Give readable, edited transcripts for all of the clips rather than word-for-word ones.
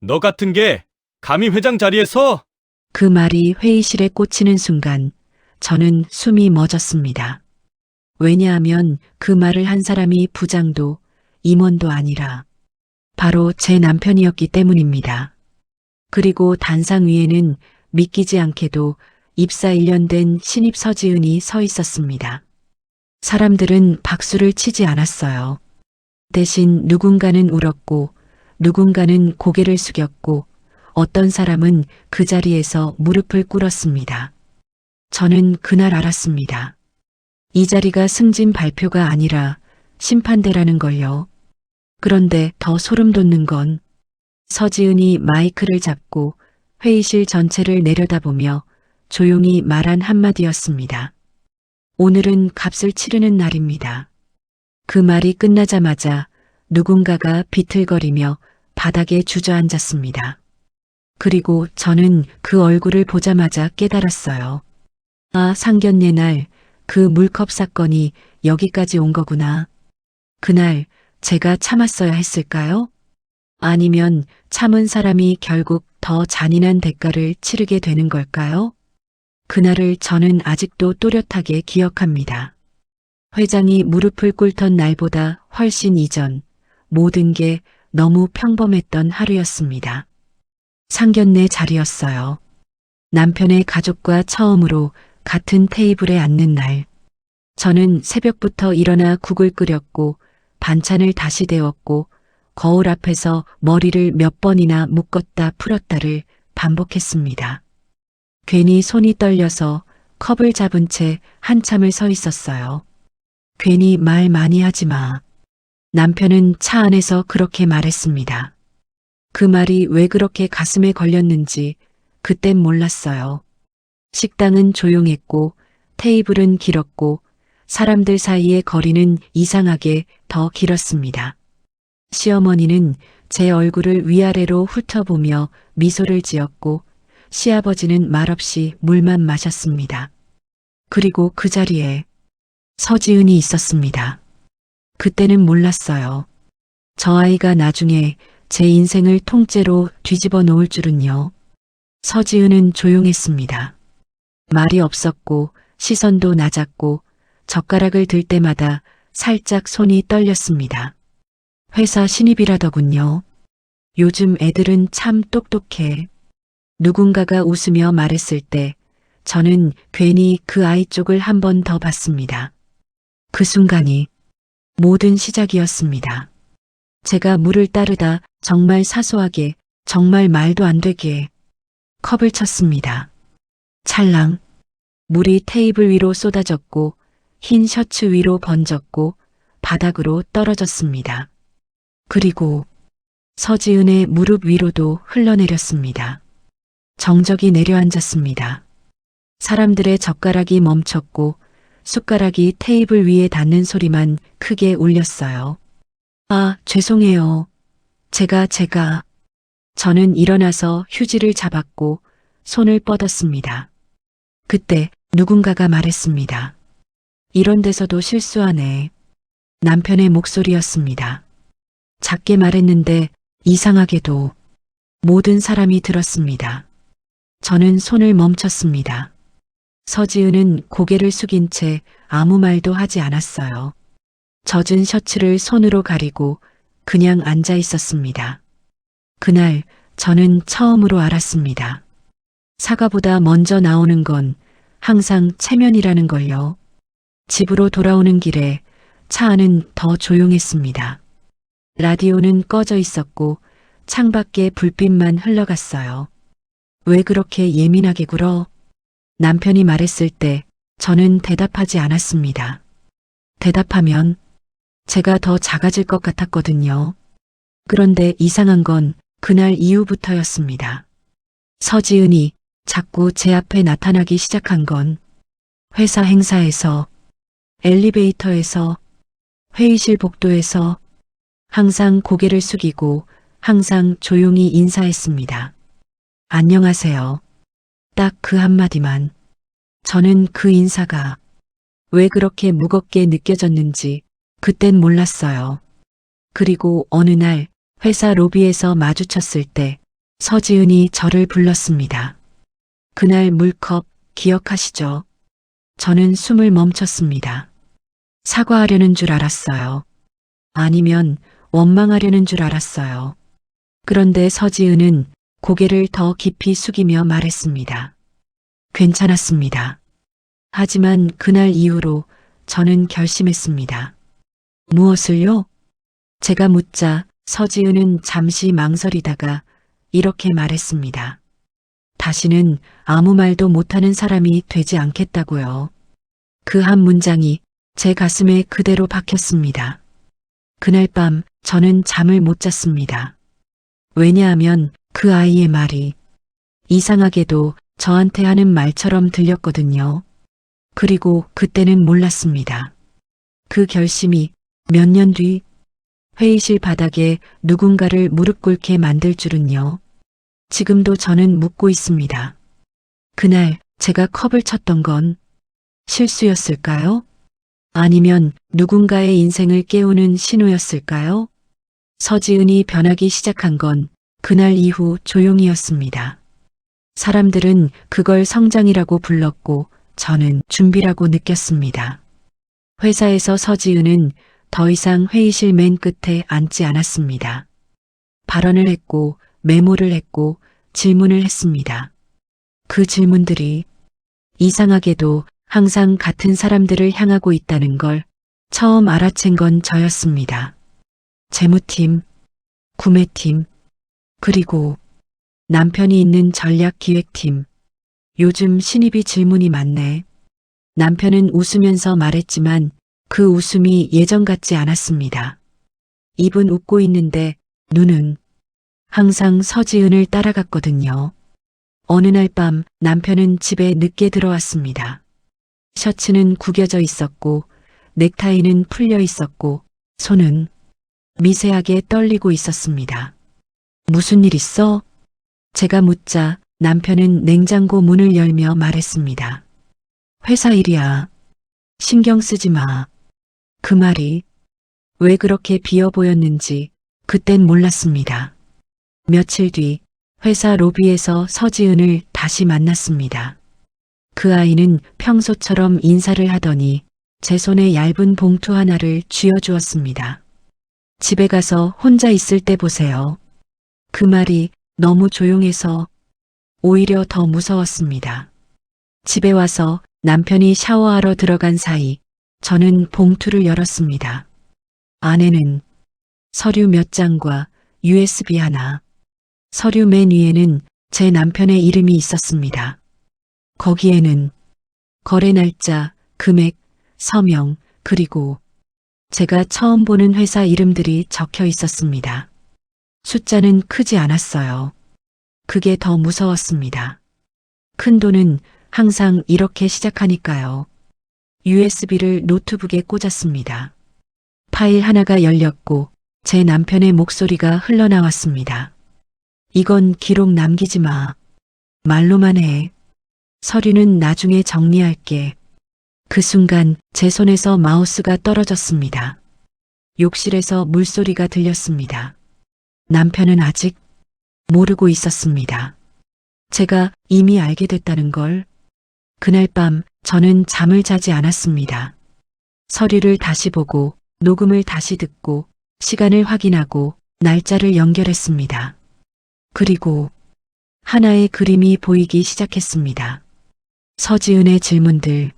너 같은 게 감히 회장 자리에서? 그 말이 회의실에 꽂히는 순간 저는 숨이 멎었습니다. 왜냐하면 그 말을 한 사람이 부장도 임원도 아니라 바로 제 남편이었기 때문입니다. 그리고 단상 위에는 믿기지 않게도 입사 1년 된 신입 서지은이 서 있었습니다. 사람들은 박수를 치지 않았어요. 대신 누군가는 울었고 누군가는 고개를 숙였고 어떤 사람은 그 자리에서 무릎을 꿇었습니다. 저는 그날 알았습니다. 이 자리가 승진 발표가 아니라 심판대라는 걸요. 그런데 더 소름 돋는 건 서지은이 마이크를 잡고 회의실 전체를 내려다보며 조용히 말한 한마디였습니다. 오늘은 값을 치르는 날입니다. 그 말이 끝나자마자 누군가가 비틀거리며 바닥에 주저앉았습니다. 그리고 저는 그 얼굴을 보자마자 깨달았어요. 아, 상견례 날 그 물컵 사건이 여기까지 온 거구나. 그날 제가 참았어야 했을까요? 아니면 참은 사람이 결국 더 잔인한 대가를 치르게 되는 걸까요? 그날을 저는 아직도 또렷하게 기억합니다. 회장이 무릎을 꿇던 날보다 훨씬 이전 모든 게 너무 평범했던 하루였습니다. 상견례 자리였어요. 남편의 가족과 처음으로 같은 테이블에 앉는 날. 저는 새벽부터 일어나 국을 끓였고 반찬을 다시 데웠고 거울 앞에서 머리를 몇 번이나 묶었다 풀었다를 반복했습니다. 괜히 손이 떨려서 컵을 잡은 채 한참을 서 있었어요. 괜히 말 많이 하지 마. 남편은 차 안에서 그렇게 말했습니다. 그 말이 왜 그렇게 가슴에 걸렸는지 그땐 몰랐어요. 식당은 조용했고 테이블은 길었고 사람들 사이의 거리는 이상하게 더 길었습니다. 시어머니는 제 얼굴을 위아래로 훑어보며 미소를 지었고 시아버지는 말없이 물만 마셨습니다. 그리고 그 자리에 서지은이 있었습니다. 그때는 몰랐어요. 저 아이가 나중에 제 인생을 통째로 뒤집어 놓을 줄은요. 서지은은 조용했습니다. 말이 없었고 시선도 낮았고 젓가락을 들 때마다 살짝 손이 떨렸습니다. 회사 신입이라더군요. 요즘 애들은 참 똑똑해. 누군가가 웃으며 말했을 때 저는 괜히 그 아이 쪽을 한 번 더 봤습니다. 그 순간이 모든 시작이었습니다. 제가 물을 따르다 정말 사소하게 정말 말도 안 되게 컵을 쳤습니다. 찰랑 물이 테이블 위로 쏟아졌고 흰 셔츠 위로 번졌고 바닥으로 떨어졌습니다. 그리고 서지은의 무릎 위로도 흘러내렸습니다. 정적이 내려앉았습니다. 사람들의 젓가락이 멈췄고 숟가락이 테이블 위에 닿는 소리만 크게 울렸어요. 아, 죄송해요. 제가. 저는 일어나서 휴지를 잡았고 손을 뻗었습니다. 그때 누군가가 말했습니다. 이런 데서도 실수하네. 남편의 목소리였습니다. 작게 말했는데 이상하게도 모든 사람이 들었습니다. 저는 손을 멈췄습니다. 서지은은 고개를 숙인 채 아무 말도 하지 않았어요. 젖은 셔츠를 손으로 가리고 그냥 앉아 있었습니다. 그날 저는 처음으로 알았습니다. 사과보다 먼저 나오는 건 항상 체면이라는 걸요. 집으로 돌아오는 길에 차 안은 더 조용했습니다. 라디오는 꺼져 있었고 창밖에 불빛만 흘러갔어요. 왜 그렇게 예민하게 굴어? 남편이 말했을 때 저는 대답하지 않았습니다. 대답하면 제가 더 작아질 것 같았거든요. 그런데 이상한 건 그날 이후부터였습니다. 서지은이 자꾸 제 앞에 나타나기 시작한 건 회사 행사에서, 엘리베이터에서, 회의실 복도에서 항상 고개를 숙이고 항상 조용히 인사했습니다. 안녕하세요. 딱 그 한마디만. 저는 그 인사가 왜 그렇게 무겁게 느껴졌는지 그땐 몰랐어요. 그리고 어느 날 회사 로비에서 마주쳤을 때 서지은이 저를 불렀습니다. 그날 물컵 기억하시죠? 저는 숨을 멈췄습니다. 사과하려는 줄 알았어요. 아니면 원망하려는 줄 알았어요. 그런데 서지은은 고개를 더 깊이 숙이며 말했습니다. 괜찮았습니다. 하지만 그날 이후로 저는 결심했습니다. 무엇을요? 제가 묻자 서지은은 잠시 망설이다가 이렇게 말했습니다. 다시는 아무 말도 못하는 사람이 되지 않겠다고요. 그 한 문장이 제 가슴에 그대로 박혔습니다. 그날 밤 저는 잠을 못 잤습니다. 왜냐하면 그 아이의 말이 이상하게도 저한테 하는 말처럼 들렸거든요. 그리고 그때는 몰랐습니다. 그 결심이 몇 년 뒤 회의실 바닥에 누군가를 무릎 꿇게 만들 줄은요. 지금도 저는 묻고 있습니다. 그날 제가 컵을 쳤던 건 실수였을까요? 아니면 누군가의 인생을 깨우는 신호였을까요? 서지은이 변하기 시작한 건 그날 이후 조용히였습니다. 사람들은 그걸 성장이라고 불렀고 저는 준비라고 느꼈습니다. 회사에서 서지은은 더 이상 회의실 맨 끝에 앉지 않았습니다. 발언을 했고 메모를 했고 질문을 했습니다. 그 질문들이 이상하게도 항상 같은 사람들을 향하고 있다는 걸 처음 알아챈 건 저였습니다. 재무팀, 구매팀, 그리고 남편이 있는 전략기획팀. 요즘 신입이 질문이 많네. 남편은 웃으면서 말했지만 그 웃음이 예전 같지 않았습니다. 입은 웃고 있는데 눈은 항상 서지은을 따라갔거든요. 어느 날 밤 남편은 집에 늦게 들어왔습니다. 셔츠는 구겨져 있었고 넥타이는 풀려 있었고 손은 미세하게 떨리고 있었습니다. 무슨 일 있어? 제가 묻자 남편은 냉장고 문을 열며 말했습니다. 회사 일이야. 신경 쓰지 마. 그 말이 왜 그렇게 비어 보였는지 그땐 몰랐습니다. 며칠 뒤 회사 로비에서 서지은을 다시 만났습니다. 그 아이는 평소처럼 인사를 하더니 제 손에 얇은 봉투 하나를 쥐어주었습니다. 집에 가서 혼자 있을 때 보세요. 그 말이 너무 조용해서 오히려 더 무서웠습니다. 집에 와서 남편이 샤워하러 들어간 사이 저는 봉투를 열었습니다. 안에는 서류 몇 장과 USB 하나. 서류 맨 위에는 제 남편의 이름이 있었습니다. 거기에는 거래 날짜, 금액, 서명, 그리고 제가 처음 보는 회사 이름들이 적혀 있었습니다. 숫자는 크지 않았어요. 그게 더 무서웠습니다. 큰 돈은 항상 이렇게 시작하니까요. USB를 노트북에 꽂았습니다. 파일 하나가 열렸고 제 남편의 목소리가 흘러나왔습니다. 이건 기록 남기지 마. 말로만 해. 서류는 나중에 정리할게. 그 순간 제 손에서 마우스가 떨어졌습니다. 욕실에서 물소리가 들렸습니다. 남편은 아직 모르고 있었습니다. 제가 이미 알게 됐다는 걸. 그날 밤 저는 잠을 자지 않았습니다. 서류를 다시 보고 녹음을 다시 듣고 시간을 확인하고 날짜를 연결했습니다. 그리고 하나의 그림이 보이기 시작했습니다. 서지은의 질문들,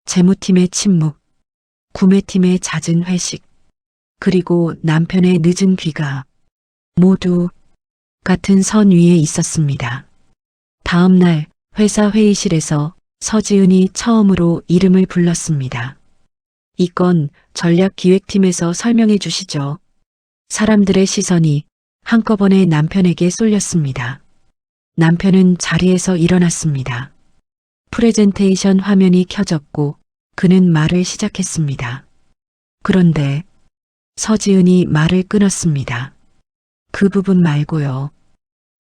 재무팀의 침묵, 구매팀의 잦은 회식, 그리고 남편의 늦은 귀가 모두 같은 선 위에 있었습니다. 다음 날 회사 회의실에서 서지은이 처음으로 이름을 불렀습니다. 이 건 전략기획팀에서 설명해 주시죠. 사람들의 시선이 한꺼번에 남편에게 쏠렸습니다. 남편은 자리에서 일어났습니다. 프레젠테이션 화면이 켜졌고 그는 말을 시작했습니다. 그런데 서지은이 말을 끊었습니다. 그 부분 말고요.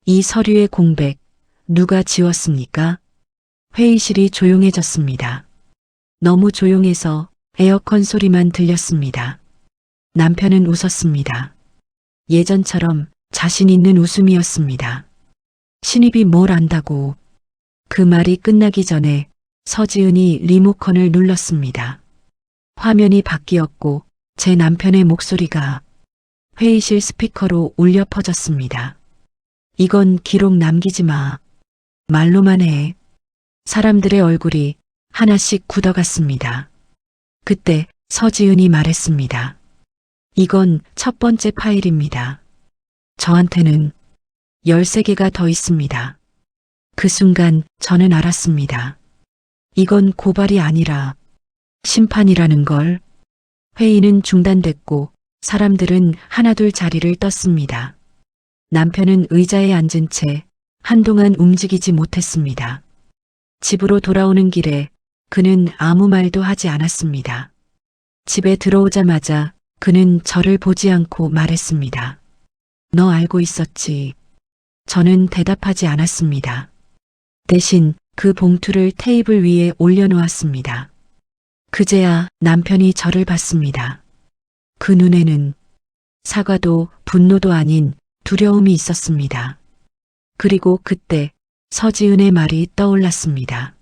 이 서류의 공백 누가 지웠습니까? 회의실이 조용해졌습니다. 너무 조용해서 에어컨 소리만 들렸습니다. 남편은 웃었습니다. 예전처럼 자신 있는 웃음이었습니다. 신입이 뭘 안다고. 그 말이 끝나기 전에 서지은이 리모컨을 눌렀습니다. 화면이 바뀌었고 제 남편의 목소리가 회의실 스피커로 울려 퍼졌습니다. 이건 기록 남기지 마. 말로만 해. 사람들의 얼굴이 하나씩 굳어갔습니다. 그때 서지은이 말했습니다. 이건 첫 번째 파일입니다. 저한테는 13개가 더 있습니다. 그 순간 저는 알았습니다. 이건 고발이 아니라 심판이라는 걸. 회의는 중단됐고 사람들은 하나둘 자리를 떴습니다. 남편은 의자에 앉은 채 한동안 움직이지 못했습니다. 집으로 돌아오는 길에 그는 아무 말도 하지 않았습니다. 집에 들어오자마자 그는 저를 보지 않고 말했습니다. 너 알고 있었지? 저는 대답하지 않았습니다. 대신 그 봉투를 테이블 위에 올려놓았습니다. 그제야 남편이 저를 봤습니다. 그 눈에는 사과도 분노도 아닌 두려움이 있었습니다. 그리고 그때 서지은의 말이 떠올랐습니다.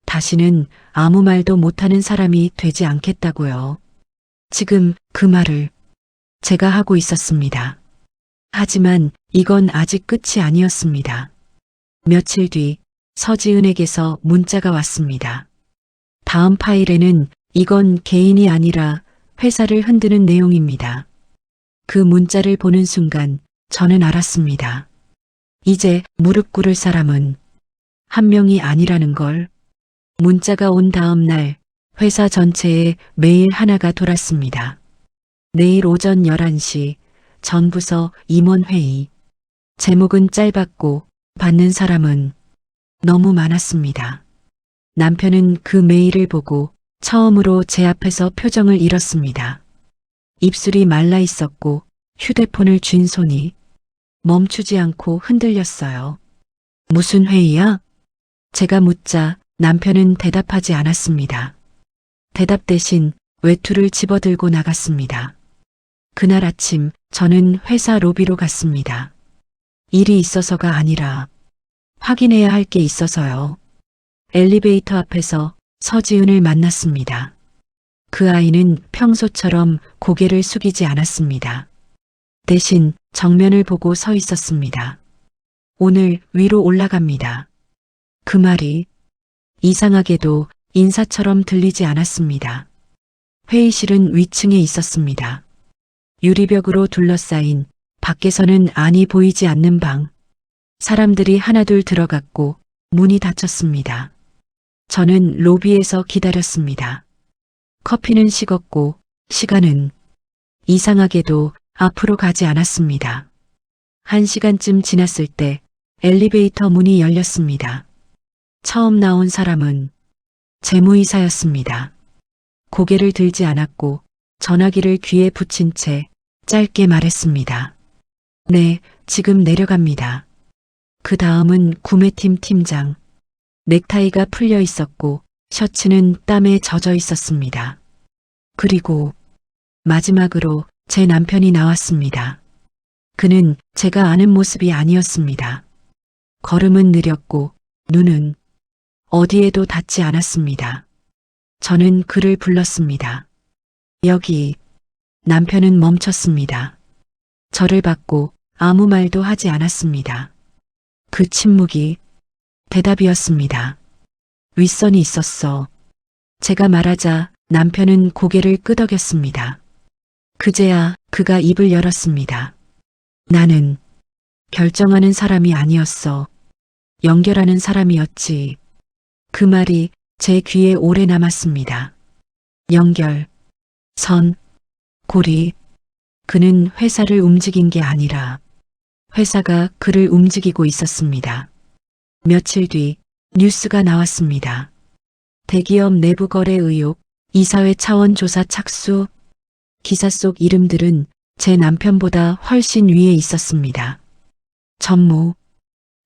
다시는 아무 말도 못하는 사람이 되지 않겠다고요. 지금 그 말을 제가 하고 있었습니다. 하지만 이건 아직 끝이 아니었습니다. 며칠 뒤 서지은에게서 문자가 왔습니다. 다음 파일에는 이건 개인이 아니라 회사를 흔드는 내용입니다. 그 문자를 보는 순간 저는 알았습니다. 이제 무릎 꿇을 사람은 한 명이 아니라는 걸. 문자가 온 다음 날 회사 전체에 메일 하나가 돌았습니다. 내일 오전 11시 전 부서 임원회의. 제목은 짧았고 받는 사람은 너무 많았습니다. 남편은 그 메일을 보고 처음으로 제 앞에서 표정을 잃었습니다. 입술이 말라 있었고 휴대폰을 쥔 손이 멈추지 않고 흔들렸어요. 무슨 회의야? 제가 묻자 남편은 대답하지 않았습니다. 대답 대신 외투를 집어들고 나갔습니다. 그날 아침 저는 회사 로비로 갔습니다. 일이 있어서가 아니라 확인해야 할 게 있어서요. 엘리베이터 앞에서 서지은을 만났습니다. 그 아이는 평소처럼 고개를 숙이지 않았습니다. 대신 정면을 보고 서 있었습니다. 오늘 위로 올라갑니다. 그 말이 이상하게도 인사처럼 들리지 않았습니다. 회의실은 위층에 있었습니다. 유리벽으로 둘러싸인 밖에서는 안이 보이지 않는 방. 사람들이 하나둘 들어갔고 문이 닫혔습니다. 저는 로비에서 기다렸습니다. 커피는 식었고 시간은 이상하게도 앞으로 가지 않았습니다. 1시간쯤 지났을 때 엘리베이터 문이 열렸습니다. 처음 나온 사람은 재무이사였습니다. 고개를 들지 않았고 전화기를 귀에 붙인 채 짧게 말했습니다. 네, 지금 내려갑니다. 그 다음은 구매팀 팀장. 넥타이가 풀려 있었고 셔츠는 땀에 젖어 있었습니다. 그리고 마지막으로 제 남편이 나왔습니다. 그는 제가 아는 모습이 아니었습니다. 걸음은 느렸고 눈은 어디에도 닿지 않았습니다. 저는 그를 불렀습니다. 여기. 남편은 멈췄습니다. 저를 받고 아무 말도 하지 않았습니다. 그 침묵이 대답이었습니다. 윗선이 있었어. 제가 말하자 남편은 고개를 끄덕였습니다. 그제야 그가 입을 열었습니다. 나는 결정하는 사람이 아니었어. 연결하는 사람이었지. 그 말이 제 귀에 오래 남았습니다. 연결, 선, 고리. 그는 회사를 움직인 게 아니라 회사가 그를 움직이고 있었습니다. 며칠 뒤 뉴스가 나왔습니다. 대기업 내부 거래 의혹, 이사회 차원 조사 착수. 기사 속 이름들은 제 남편보다 훨씬 위에 있었습니다. 전무,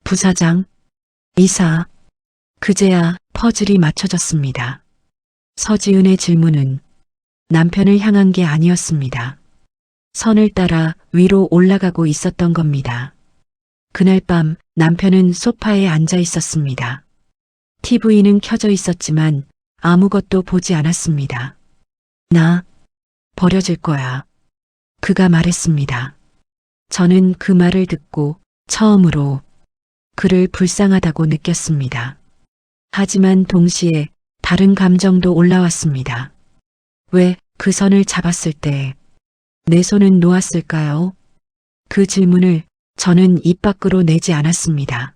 부사장, 이사. 그제야 퍼즐이 맞춰졌습니다. 서지은의 질문은 남편을 향한 게 아니었습니다. 선을 따라 위로 올라가고 있었던 겁니다. 그날 밤 남편은 소파에 앉아 있었습니다. TV는 켜져 있었지만 아무것도 보지 않았습니다. 나 버려질 거야. 그가 말했습니다. 저는 그 말을 듣고 처음으로 그를 불쌍하다고 느꼈습니다. 하지만 동시에 다른 감정도 올라왔습니다. 왜 그 선을 잡았을 때 내 손은 놓았을까요? 그 질문을 저는 입 밖으로 내지 않았습니다.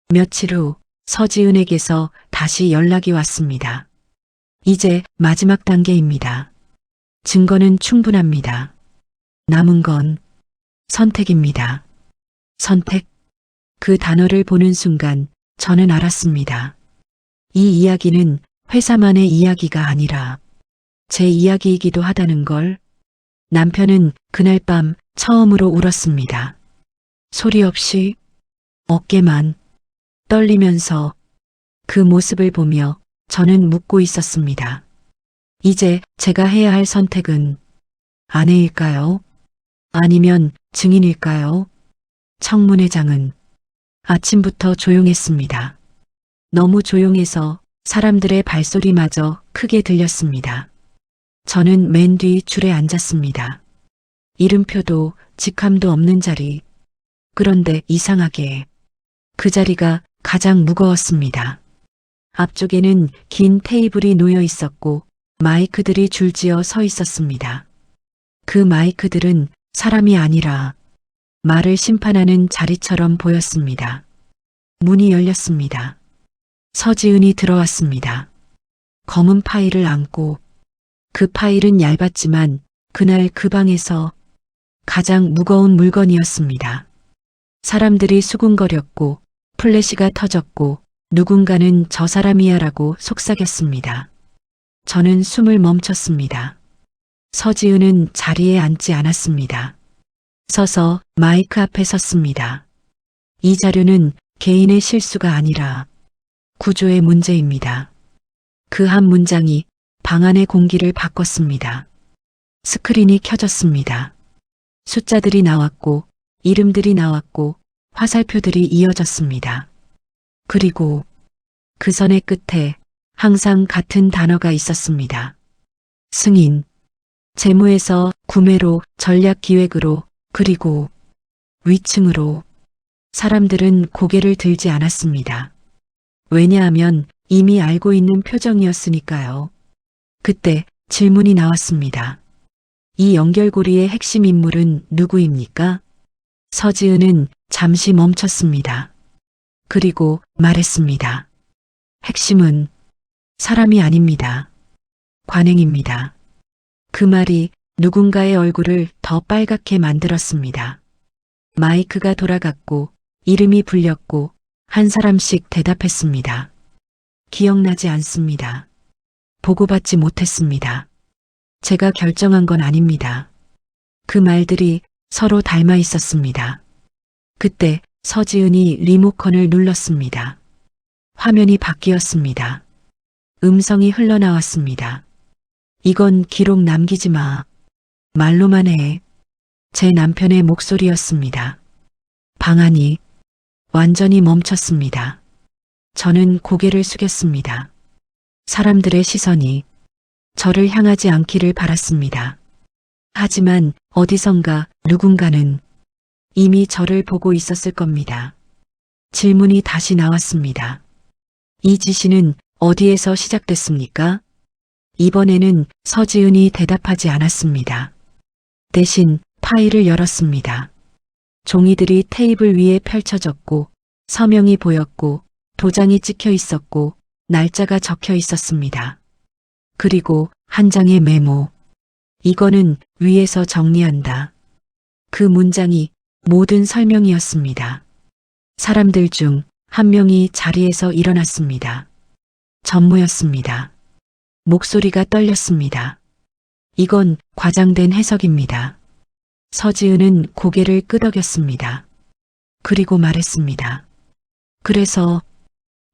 며칠 후 서지은에게서 다시 연락이 왔습니다. 이제 마지막 단계입니다. 증거는 충분합니다. 남은 건 선택입니다. 선택. 그 단어를 보는 순간 저는 알았습니다. 이 이야기는 회사만의 이야기가 아니라 제 이야기이기도 하다는 걸. 남편은 그날 밤 처음으로 울었습니다. 소리 없이 어깨만 떨리면서 그 모습을 보며 저는 묻고 있었습니다. 이제 제가 해야 할 선택은 아내일까요? 아니면 증인일까요? 청문회장은 아침부터 조용했습니다. 너무 조용해서 사람들의 발소리마저 크게 들렸습니다. 저는 맨 뒤 줄에 앉았습니다. 이름표도 직함도 없는 자리. 그런데 이상하게 그 자리가 가장 무거웠습니다. 앞쪽에는 긴 테이블이 놓여 있었고 마이크들이 줄지어 서 있었습니다. 그 마이크들은 사람이 아니라 말을 심판하는 자리처럼 보였습니다. 문이 열렸습니다. 서지은이 들어왔습니다. 검은 파일을 안고. 그 파일은 얇았지만 그날 그 방에서 가장 무거운 물건이었습니다. 사람들이 수군거렸고 플래시가 터졌고 누군가는 저 사람이야라고 속삭였습니다. 저는 숨을 멈췄습니다. 서지은은 자리에 앉지 않았습니다. 서서 마이크 앞에 섰습니다. 이 자료는 개인의 실수가 아니라 구조의 문제입니다. 그 한 문장이 방 안의 공기를 바꿨습니다. 스크린이 켜졌습니다. 숫자들이 나왔고 이름들이 나왔고 화살표들이 이어졌습니다. 그리고 그 선의 끝에 항상 같은 단어가 있었습니다. 승인. 재무에서 구매로 전략기획으로 그리고 위층으로. 사람들은 고개를 들지 않았습니다. 왜냐하면 이미 알고 있는 표정이었으니까요. 그때 질문이 나왔습니다. 이 연결고리의 핵심 인물은 누구입니까? 서지은은 잠시 멈췄습니다. 그리고 말했습니다. 핵심은 사람이 아닙니다. 관행입니다. 그 말이 누군가의 얼굴을 더 빨갛게 만들었습니다. 마이크가 돌아갔고 이름이 불렸고 한 사람씩 대답했습니다. 기억나지 않습니다. 보고받지 못했습니다. 제가 결정한 건 아닙니다. 그 말들이 서로 닮아 있었습니다. 그때 서지은이 리모컨을 눌렀습니다. 화면이 바뀌었습니다. 음성이 흘러나왔습니다. 이건 기록 남기지 마. 말로만 해. 제 남편의 목소리였습니다. 방 안이 완전히 멈췄습니다. 저는 고개를 숙였습니다. 사람들의 시선이 저를 향하지 않기를 바랐습니다. 하지만 어디선가 누군가는 이미 저를 보고 있었을 겁니다. 질문이 다시 나왔습니다. 이 지시는 어디에서 시작됐습니까? 이번에는 서지은이 대답하지 않았습니다. 대신 파일을 열었습니다. 종이들이 테이블 위에 펼쳐졌고 서명이 보였고 도장이 찍혀 있었고 날짜가 적혀 있었습니다. 그리고 한 장의 메모. 이거는 위에서 정리한다. 그 문장이 모든 설명이었습니다. 사람들 중 한 명이 자리에서 일어났습니다. 전무였습니다. 목소리가 떨렸습니다. 이건 과장된 해석입니다. 서지은은 고개를 끄덕였습니다. 그리고 말했습니다. 그래서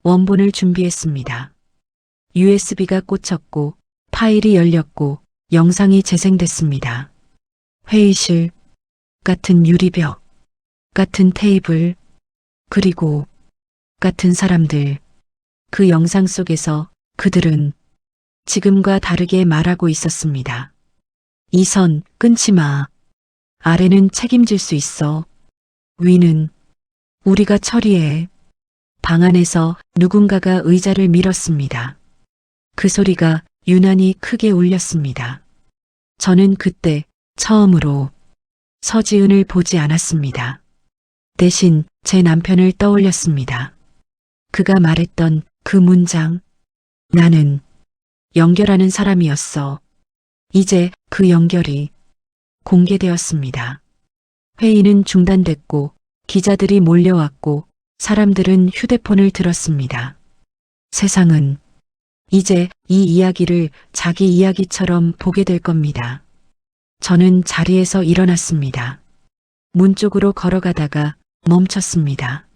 원본을 준비했습니다. USB가 꽂혔고 파일이 열렸고 영상이 재생됐습니다. 회의실, 같은 유리벽, 같은 테이블, 그리고 같은 사람들, 그 영상 속에서 그들은 지금과 다르게 말하고 있었습니다. 이 선 끊지 마. 아래는 책임질 수 있어. 위는 우리가 처리해. 방 안에서 누군가가 의자를 밀었습니다. 그 소리가 유난히 크게 울렸습니다. 저는 그때 처음으로 서지은을 보지 않았습니다. 대신 제 남편을 떠올렸습니다. 그가 말했던 그 문장, 나는 연결하는 사람이었어. 이제 그 연결이 공개되었습니다. 회의는 중단됐고 기자들이 몰려왔고 사람들은 휴대폰을 들었습니다. 세상은 이제 이 이야기를 자기 이야기처럼 보게 될 겁니다. 저는 자리에서 일어났습니다. 문 쪽으로 걸어가다가 멈췄습니다.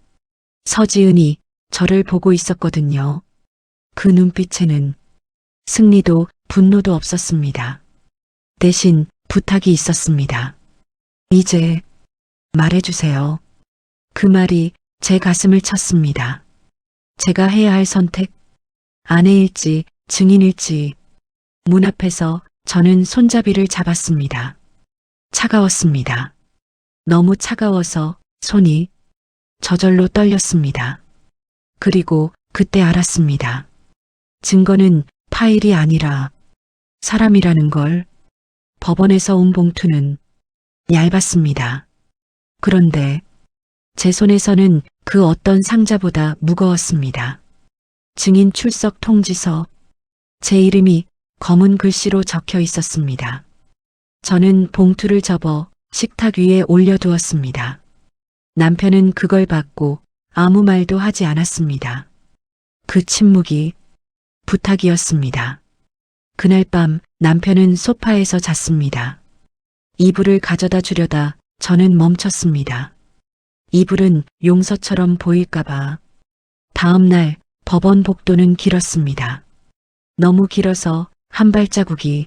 서지은이 저를 보고 있었거든요. 그 눈빛에는 승리도 분노도 없었습니다. 대신 부탁이 있었습니다. 이제 말해주세요. 그 말이 제 가슴을 쳤습니다. 제가 해야 할 선택, 아내일지 증인일지. 문 앞에서 저는 손잡이를 잡았습니다. 차가웠습니다. 너무 차가워서 손이 저절로 떨렸습니다. 그리고 그때 알았습니다. 증거는 파일이 아니라 사람이라는 걸. 법원에서 온 봉투는 얇았습니다. 그런데 제 손에서는 그 어떤 상자보다 무거웠습니다. 증인 출석 통지서, 제 이름이 검은 글씨로 적혀 있었습니다. 저는 봉투를 접어 식탁 위에 올려두었습니다. 남편은 그걸 받고 아무 말도 하지 않았습니다. 그 침묵이 부탁이었습니다. 그날 밤 남편은 소파에서 잤습니다. 이불을 가져다 주려다 저는 멈췄습니다. 이불은 용서처럼 보일까봐. 다음 날 법원 복도는 길었습니다. 너무 길어서 한 발자국이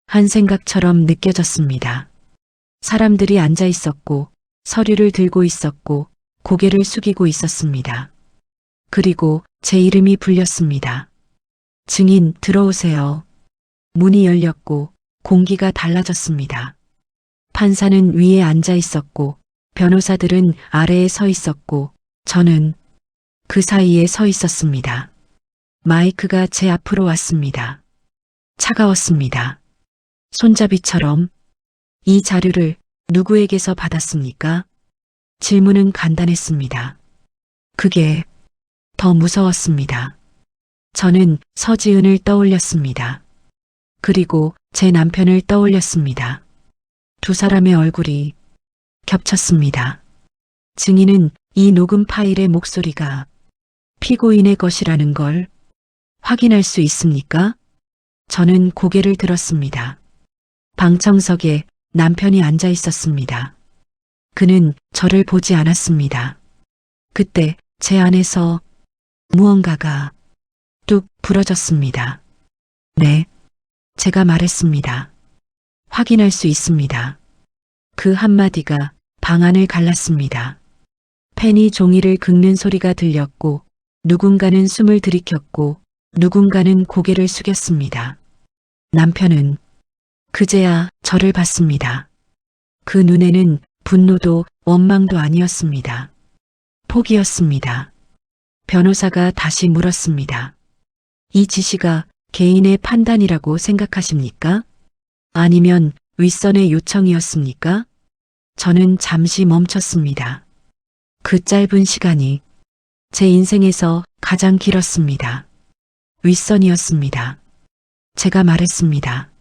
한 생각처럼 느껴졌습니다. 사람들이 앉아 있었고 서류를 들고 있었고 고개를 숙이고 있었습니다. 그리고 제 이름이 불렸습니다. 증인 들어오세요. 문이 열렸고 공기가 달라졌습니다. 판사는 위에 앉아 있었고 변호사들은 아래에 서 있었고 저는 그 사이에 서 있었습니다. 마이크가 제 앞으로 왔습니다. 차가웠습니다. 손잡이처럼. 이 자료를 누구에게서 받았습니까? 질문은 간단했습니다. 그게 더 무서웠습니다. 저는 서지은을 떠올렸습니다. 그리고 제 남편을 떠올렸습니다. 두 사람의 얼굴이 겹쳤습니다. 증인은 이 녹음 파일의 목소리가 피고인의 것이라는 걸 확인할 수 있습니까? 저는 고개를 들었습니다. 방청석에 남편이 앉아 있었습니다. 그는 저를 보지 않았습니다. 그때 제 안에서 무언가가 뚝 부러졌습니다. 네, 제가 말했습니다. 확인할 수 있습니다. 그 한마디가 방안을 갈랐습니다. 펜이 종이를 긁는 소리가 들렸고 누군가는 숨을 들이켰고 누군가는 고개를 숙였습니다. 남편은 그제야 저를 봤습니다. 그 눈에는 분노도 원망도 아니었습니다. 포기였습니다. 변호사가 다시 물었습니다. 이 지시가 개인의 판단이라고 생각하십니까? 아니면 윗선의 요청이었습니까? 저는 잠시 멈췄습니다. 그 짧은 시간이 제 인생에서 가장 길었습니다. 윗선이었습니다. 제가 말했습니다.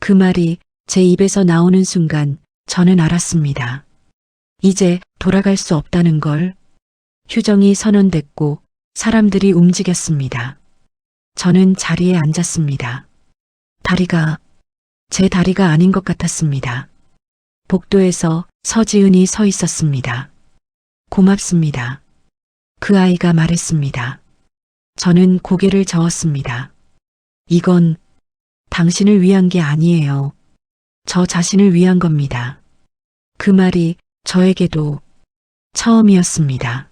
그 말이 제 입에서 나오는 순간 저는 알았습니다. 이제 돌아갈 수 없다는 걸. 휴정이 선언됐고 사람들이 움직였습니다. 저는 자리에 앉았습니다. 다리가 제 다리가 아닌 것 같았습니다. 복도에서 서지은이 서 있었습니다. 고맙습니다. 그 아이가 말했습니다. 저는 고개를 저었습니다. 이건 당신을 위한 게 아니에요. 저 자신을 위한 겁니다. 그 말이 저에게도 처음이었습니다.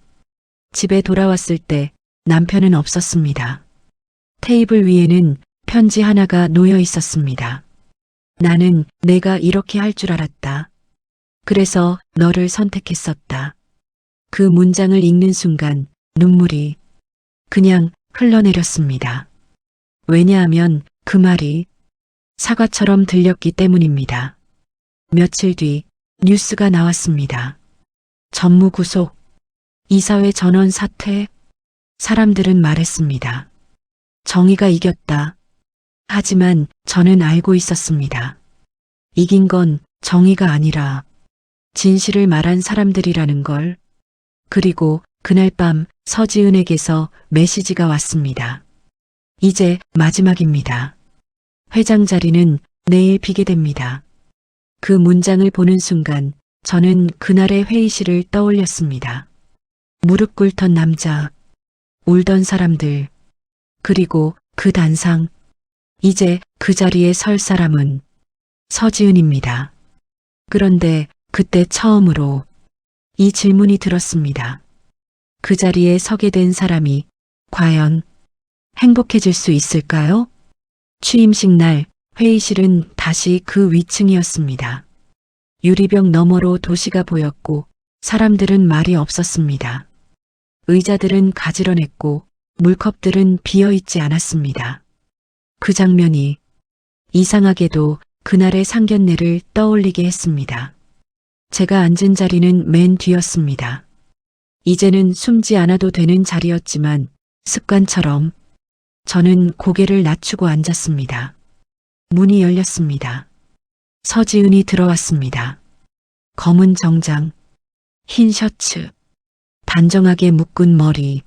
집에 돌아왔을 때 남편은 없었습니다. 테이블 위에는 편지 하나가 놓여 있었습니다. 나는 내가 이렇게 할 줄 알았다. 그래서 너를 선택했었다. 그 문장을 읽는 순간 눈물이 그냥 흘러내렸습니다. 왜냐하면 그 말이 사과처럼 들렸기 때문입니다. 며칠 뒤 뉴스가 나왔습니다. 전무 구속, 이사회 전원 사퇴. 사람들은 말했습니다. 정의가 이겼다. 하지만 저는 알고 있었습니다. 이긴 건 정의가 아니라 진실을 말한 사람들이라는 걸. 그리고 그날 밤 서지은에게서 메시지가 왔습니다. 이제 마지막입니다. 회장 자리는 내일 비게 됩니다. 그 문장을 보는 순간 저는 그날의 회의실을 떠올렸습니다. 무릎 꿇던 남자, 울던 사람들, 그리고 그 단상. 이제 그 자리에 설 사람은 서지은입니다. 그런데 그때 처음으로 이 질문이 들었습니다. 그 자리에 서게 된 사람이 과연 행복해질 수 있을까요? 취임식 날 회의실은 다시 그 위층이었습니다. 유리병 너머로 도시가 보였고 사람들은 말이 없었습니다. 의자들은 가지런했고 물컵들은 비어있지 않았습니다. 그 장면이 이상하게도 그날의 상견례를 떠올리게 했습니다. 제가 앉은 자리는 맨 뒤였습니다. 이제는 숨지 않아도 되는 자리였지만 습관처럼 저는 고개를 낮추고 앉았습니다. 문이 열렸습니다. 서지은이 들어왔습니다. 검은 정장, 흰 셔츠, 단정하게 묶은 머리.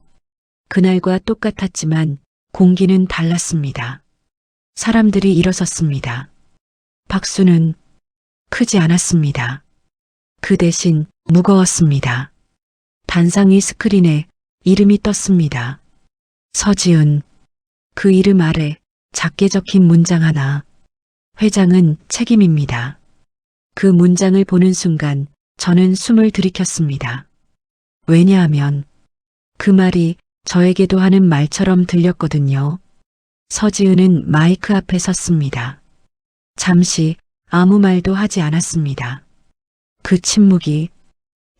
그날과 똑같았지만 공기는 달랐습니다. 사람들이 일어섰습니다. 박수는 크지 않았습니다. 그 대신 무거웠습니다. 단상위 스크린에 이름이 떴습니다. 서지은. 그 이름 아래 작게 적힌 문장 하나. 회장은 책임입니다. 그 문장을 보는 순간 저는 숨을 들이켰습니다. 왜냐하면 그 말이 저에게도 하는 말처럼 들렸거든요. 서지은은 마이크 앞에 섰습니다. 잠시 아무 말도 하지 않았습니다. 그 침묵이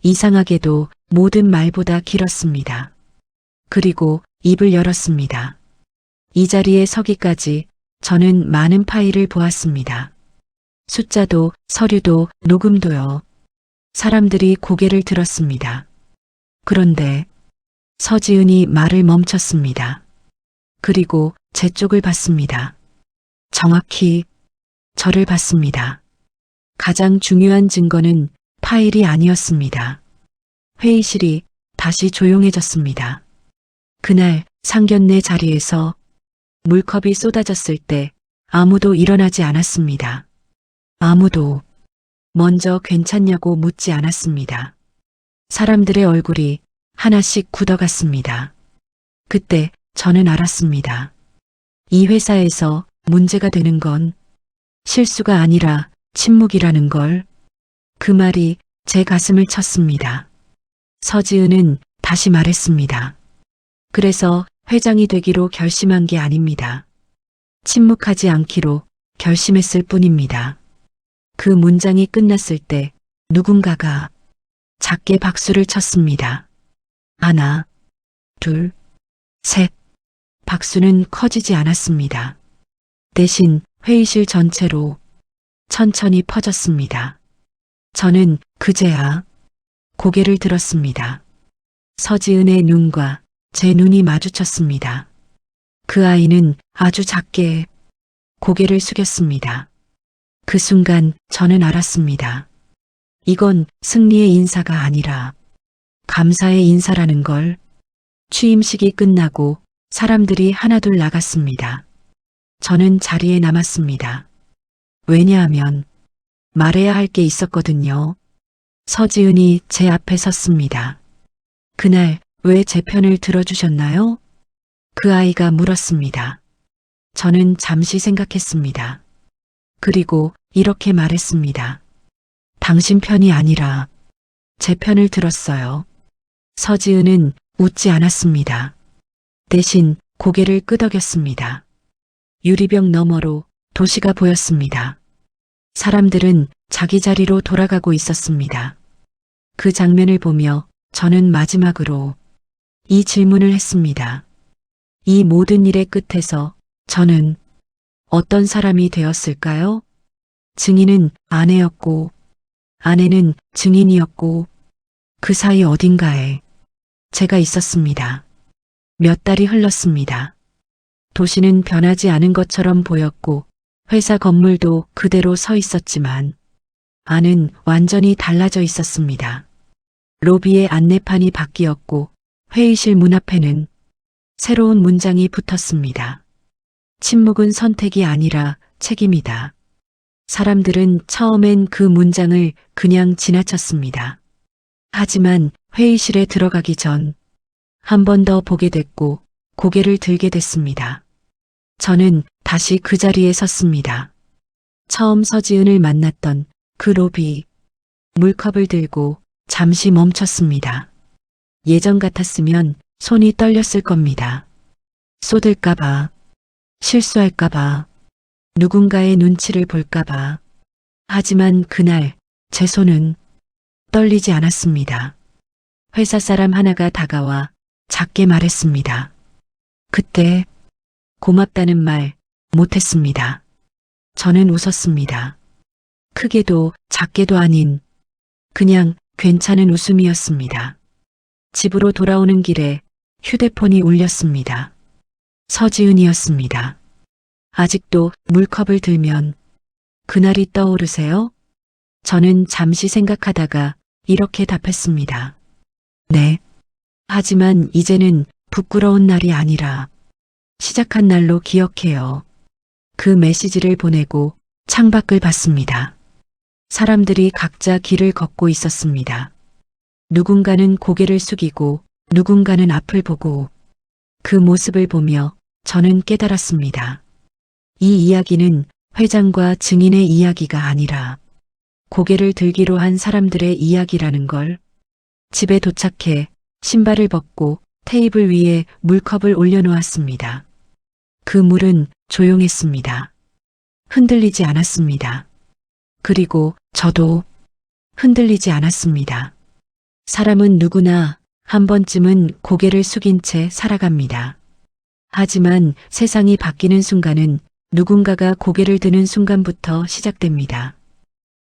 이상하게도 모든 말보다 길었습니다. 그리고 입을 열었습니다. 이 자리에 서기까지 저는 많은 파일을 보았습니다. 숫자도 서류도 녹음도요. 사람들이 고개를 들었습니다. 그런데 서지은이 말을 멈췄습니다. 그리고 제 쪽을 봤습니다. 정확히 저를 봤습니다. 가장 중요한 증거는 파일이 아니었습니다. 회의실이 다시 조용해졌습니다. 그날 상견례 자리에서 물컵이 쏟아졌을 때 아무도 일어나지 않았습니다. 아무도 먼저 괜찮냐고 묻지 않았습니다. 사람들의 얼굴이 하나씩 굳어갔습니다. 그때 저는 알았습니다. 이 회사에서 문제가 되는 건 실수가 아니라 침묵이라는 걸. 그 말이 제 가슴을 쳤습니다. 서지은은 다시 말했습니다. 그래서 회장이 되기로 결심한 게 아닙니다. 침묵하지 않기로 결심했을 뿐입니다. 그 문장이 끝났을 때 누군가가 작게 박수를 쳤습니다. 하나, 둘, 셋. 박수는 커지지 않았습니다. 대신 회의실 전체로 천천히 퍼졌습니다. 저는 그제야 고개를 들었습니다. 서지은의 눈과 제 눈이 마주쳤습니다. 그 아이는 아주 작게 고개를 숙였습니다. 그 순간 저는 알았습니다. 이건 승리의 인사가 아니라 감사의 인사라는 걸. 취임식이 끝나고 사람들이 하나둘 나갔습니다. 저는 자리에 남았습니다. 왜냐하면 말해야 할 게 있었거든요. 서지은이 제 앞에 섰습니다. 그날 왜 제 편을 들어주셨나요? 그 아이가 물었습니다. 저는 잠시 생각했습니다. 그리고 이렇게 말했습니다. 당신 편이 아니라 제 편을 들었어요. 서지은은 웃지 않았습니다. 대신 고개를 끄덕였습니다. 유리병 너머로 도시가 보였습니다. 사람들은 자기 자리로 돌아가고 있었습니다. 그 장면을 보며 저는 마지막으로 이 질문을 했습니다. 이 모든 일의 끝에서 저는 어떤 사람이 되었을까요? 증인은 아내였고, 아내는 증인이었고, 그 사이 어딘가에 제가 있었습니다. 몇 달이 흘렀습니다. 도시는 변하지 않은 것처럼 보였고, 회사 건물도 그대로 서 있었지만, 안은 완전히 달라져 있었습니다. 로비의 안내판이 바뀌었고, 회의실 문 앞에는 새로운 문장이 붙었습니다. 침묵은 선택이 아니라 책임이다. 사람들은 처음엔 그 문장을 그냥 지나쳤습니다. 하지만 회의실에 들어가기 전 한 번 더 보게 됐고 고개를 들게 됐습니다. 저는 다시 그 자리에 섰습니다. 처음 서지은을 만났던 그 로비, 물컵을 들고 잠시 멈췄습니다. 예전 같았으면 손이 떨렸을 겁니다. 쏟을까봐, 실수할까봐, 누군가의 눈치를 볼까봐. 하지만 그날 제 손은 떨리지 않았습니다. 회사 사람 하나가 다가와 작게 말했습니다. 그때 고맙다는 말 못했습니다. 저는 웃었습니다. 크게도 작게도 아닌 그냥 괜찮은 웃음이었습니다. 집으로 돌아오는 길에 휴대폰이 울렸습니다. 서지은이었습니다. 아직도 물컵을 들면 그날이 떠오르세요? 저는 잠시 생각하다가 이렇게 답했습니다. 네. 하지만 이제는 부끄러운 날이 아니라 시작한 날로 기억해요. 그 메시지를 보내고 창밖을 봤습니다. 사람들이 각자 길을 걷고 있었습니다. 누군가는 고개를 숙이고 누군가는 앞을 보고 그 모습을 보며 저는 깨달았습니다. 이 이야기는 회장과 증인의 이야기가 아니라 고개를 들기로 한 사람들의 이야기라는 걸. 집에 도착해 신발을 벗고 테이블 위에 물컵을 올려놓았습니다. 그 물은 조용했습니다. 흔들리지 않았습니다. 그리고 저도 흔들리지 않았습니다. 사람은 누구나 한 번쯤은 고개를 숙인 채 살아갑니다. 하지만 세상이 바뀌는 순간은 누군가가 고개를 드는 순간부터 시작됩니다.